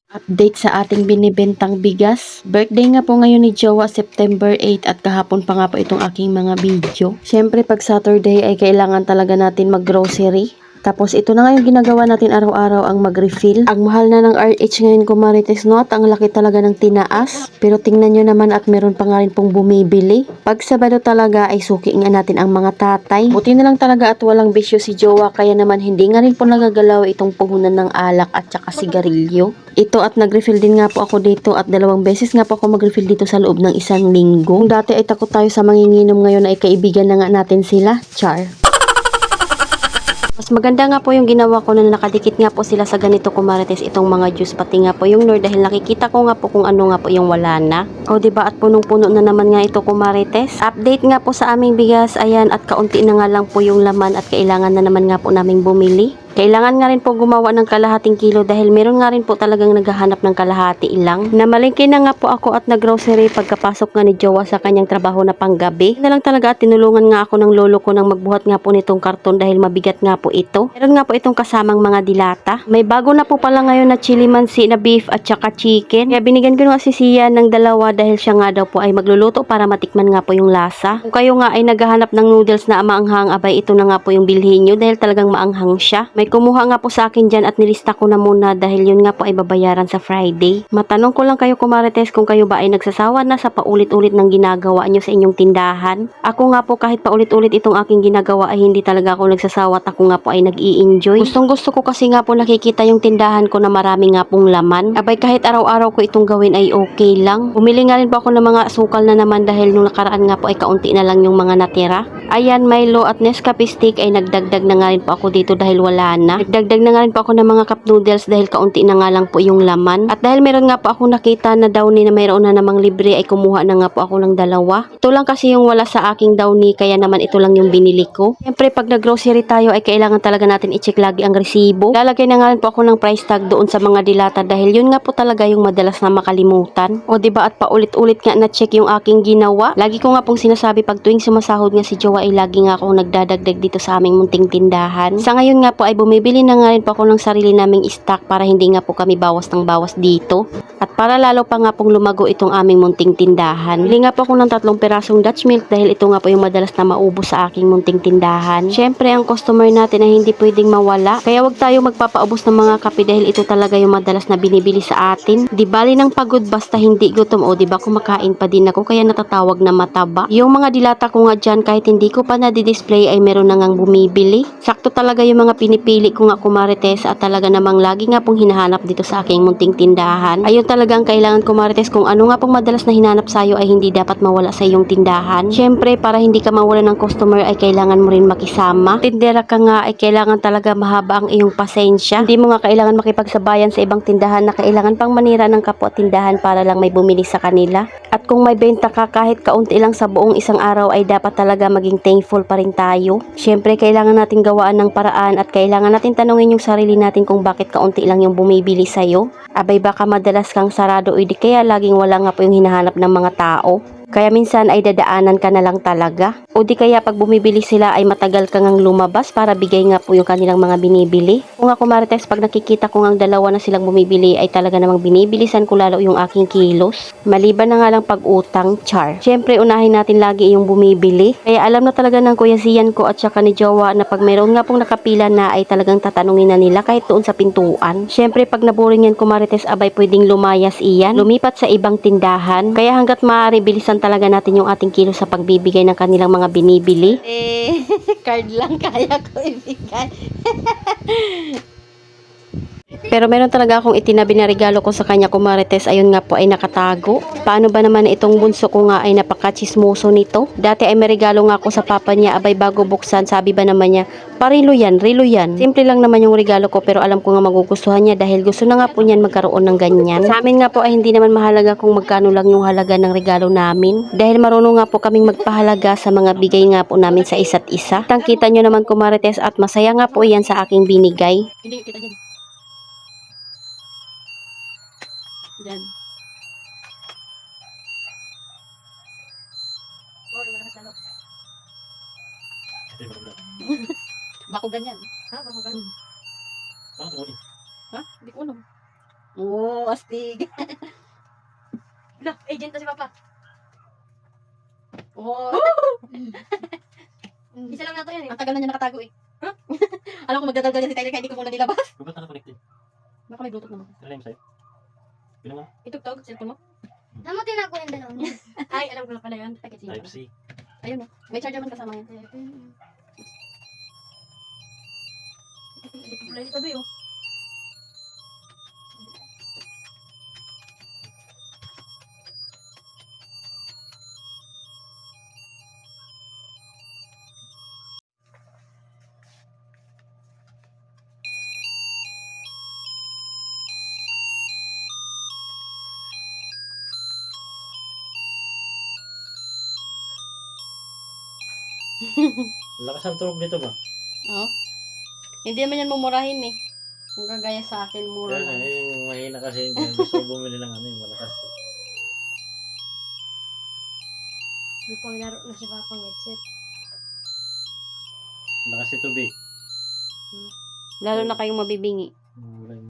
Update sa ating binibentang bigas. Birthday nga po ngayon ni Jowa, September 8 at kahapon pa nga po itong aking mga video. Siyempre pag Saturday ay kailangan talaga natin mag-grocery. Tapos ito na nga yung ginagawa natin araw-araw, ang mag-refill. Ang mahal na ng RH ngayon, kumarites, no? At ang laki talaga ng tinaas. Pero tingnan nyo naman at meron pa nga rin pong bumibili. Pag Sabado talaga ay suki nga natin ang mga tatay. Buti na lang talaga at walang bisyo si Jowa, kaya naman hindi nga rin po nagagalaw itong puhunan ng alak at saka sigarilyo. Ito at nag-refill din nga po ako dito at 2 beses nga po ako mag-refill dito sa loob ng 1 linggo. Kung dati ay takot tayo sa manginginom, ngayon ay kaibigan na nga natin sila. Char. Mas maganda nga po yung ginawa ko na nakadikit nga po sila sa ganito, kumarites, itong mga juice pati nga po yung Nor, dahil nakikita ko nga po kung ano nga po yung wala na. O diba, at punong-puno na naman nga ito, kumarites. Update nga po sa aming bigas, ayan, at kaunti na nga lang po yung laman at kailangan na naman nga po naming bumili. Kailangan nga rin po gumawa ng kalahating kilo dahil meron nga rin po talagang naghahanap ng kalahati lang. Namalengke na nga po ako at nag-grocery pagkapasok nga ni Jowa sa kanyang trabaho na panggabi. Na lang talaga at tinulungan nga ako ng lolo ko nang magbuhat nga po nitong karton dahil mabigat nga po ito. Meron nga po itong kasamang mga dilata. May bago na po pala ngayon na chili mansi na beef at saka chicken. Kaya binigyan ko nga si Sia ng 2 dahil siya nga daw po ay magluluto para matikman nga po yung lasa. Kung kayo nga ay naghahanap ng noodles na maanghang, abay ito na nga po yung bilhin nyo dahil talagang maanghang siya. May kumuha nga po sa akin dyan at nilista ko na muna dahil yun nga po ay babayaran sa Friday. Matanong ko lang kayo, kumarites, kung kayo ba ay nagsasawa na sa paulit-ulit ng ginagawa nyo sa inyong tindahan. Ako nga po kahit paulit-ulit itong aking ginagawa ay hindi talaga ako nagsasawa at ako nga po ay nag-i-enjoy. Gustong gusto ko kasi nga po nakikita yung tindahan ko na marami nga pong laman. Abay kahit araw-araw ko itong gawin ay okay lang. Bumili nga rin po ako ng mga sukal na naman dahil nung nakaraan nga po ay kaunti na lang yung mga natira. Ayan, Milo at Nescafe stick ay nagdagdag na nga rin po ako dito dahil wala na. Nagdagdag na nga rin po ako ng mga cup noodles dahil kaunti na nga lang po yung laman. At dahil meron nga po ako nakita na downy na mayroon na namang libre ay kumuha na nga po ako ng 2. Ito lang kasi yung wala sa aking downy, kaya naman ito lang yung binili ko. Siyempre pag nag-grocery tayo ay kailangan talaga natin i-check lagi ang resibo. Lalagay na nga rin po ako ng price tag doon sa mga dilata dahil yun nga po talaga yung madalas na makalimutan. O diba, at paulit-ulit nga na check yung aking ginawa. Lagi ko nga pong sinasabi pag tuwing sumasahod nga si Jowa ay lagi nga akong nagdadagdag dito sa aming munting tindahan. Sa ngayon nga po ay bumibili na nga rin po ako ng sarili naming stock para hindi nga po kami bawas ng bawas dito. At para lalo pa nga pong lumago itong aming munting tindahan. Bili nga po ako ng 3 pirasong Dutch milk dahil ito nga po yung madalas na maubos sa aking munting tindahan. Siyempre ang customer natin ay hindi pwedeng mawala. Kaya wag tayo magpapaubos ng mga kape dahil ito talaga yung madalas na binibili sa atin. Di bali ng pagod basta hindi gutom, o diba kumakain pa din ako kaya natatawag na mataba. Yung mga dilata ko nga dyan kahit hindi ko pa na-display ay meron na ngang bumibili. Sakto talaga yung mga pinipili ko nga, kumarites, at talaga namang lagi nga pong hinahanap dito sa aking munting tindahan. Ayun talagang kailangan, kumarites, kung ano nga pong madalas na hinanap sa'yo ay hindi dapat mawala sa iyong tindahan. Siyempre para hindi ka mawala ng customer ay kailangan mo rin makisama. Tindera ka nga ay kailangan talaga mahaba ang iyong pasensya. Hindi mo nga kailangan makipagsabayan sa ibang tindahan na kailangan pang manira ng kapwa tindahan para lang may bumili sa kanila. At kung may benta ka kahit kaunti lang sa buong isang araw ay dapat talaga maging thankful pa rin tayo. Siyempre kailangan natin gawaan ng paraan at kailangan natin tanungin yung sarili natin kung bakit kaunti lang yung bumibili sa'yo. Abay baka madalas kang sarado o di kaya laging wala nga po yung hinahanap ng mga tao. Kaya minsan ay dadaanan ka na lang talaga. O di kaya pag bumibili sila ay matagal ka ngang lumabas para bigay nga po yung kanilang mga binibili. Kung ako, marites, pag nakikita ko ngang 2 na silang bumibili ay talaga namang binibilisan ko lalo yung aking kilos. Maliban na nga lang pag-utang, char. Siyempre unahin natin lagi yung bumibili. Kaya alam na talaga ng Kuya Sian ko at saka ni Jowa na pag mayroon nga pong nakapila na ay talagang tatanungin na nila kahit doon sa pintuan. Siyempre pag naboring yan, kumarites, abay pwedeng lumayas iyan, lumipat sa ibang tindahan. Kaya hanggat maaari bilisan talaga natin yung ating kilo sa pagbibigay ng kanilang mga binibili. Card lang kaya ko ibigay. Pero meron talaga akong itinabi na regalo ko sa kanya, kumarites, ayun nga po ay nakatago. Paano ba naman itong bunso ko nga ay napakachismoso nito? Dati ay may regalo nga ako sa papa niya, abay bago buksan sabi ba naman niya, parilo yan, rilo yan. Simple lang naman yung regalo ko pero alam ko nga magugustuhan niya dahil gusto na nga po niyan magkaroon ng ganyan. Sa amin nga po ay hindi naman mahalaga kung magkano lang yung halaga ng regalo namin. Dahil marunong nga po kaming magpahalaga sa mga bigay nga po namin sa isa't isa. Tangkita nyo naman, kumarites, at masaya nga po yan sa aking binigay. Hindi kita dyan. Diyan. Oh, wala ka salo. Bako ganyan. Ha? Bako ganyan. Ha? Hindi ko alam. Oo, astig. Wala, agent na si Papa. Oo. Isa lang nato yan eh. Ang tagal na niya nakatago eh. Alam ko magdadaldal yan si Tyler kaya hindi ko muna nilabas. Ba't na connected? Baka may bluetooth naman. Ano yung sa'yo? Pino mo? Itugtog, cellphone mo. Saan mo tinago yung dalawa niya? Ay, alam ko na pala yun. Takit siya. Type C. Ayun oh. May charger man kasama yan. Wala dito ba yun? Lakas ang turog dito ba? Oh. Hindi naman yan mumurahin eh. Kung kagaya sa akin, mura Kaya lang. yung mahina kasi yung gusto bumili ng ano yung malakas. May panglaro na si Papa ng headset. Lakas ito B. Lalo na kayong mabibingi. Wala yung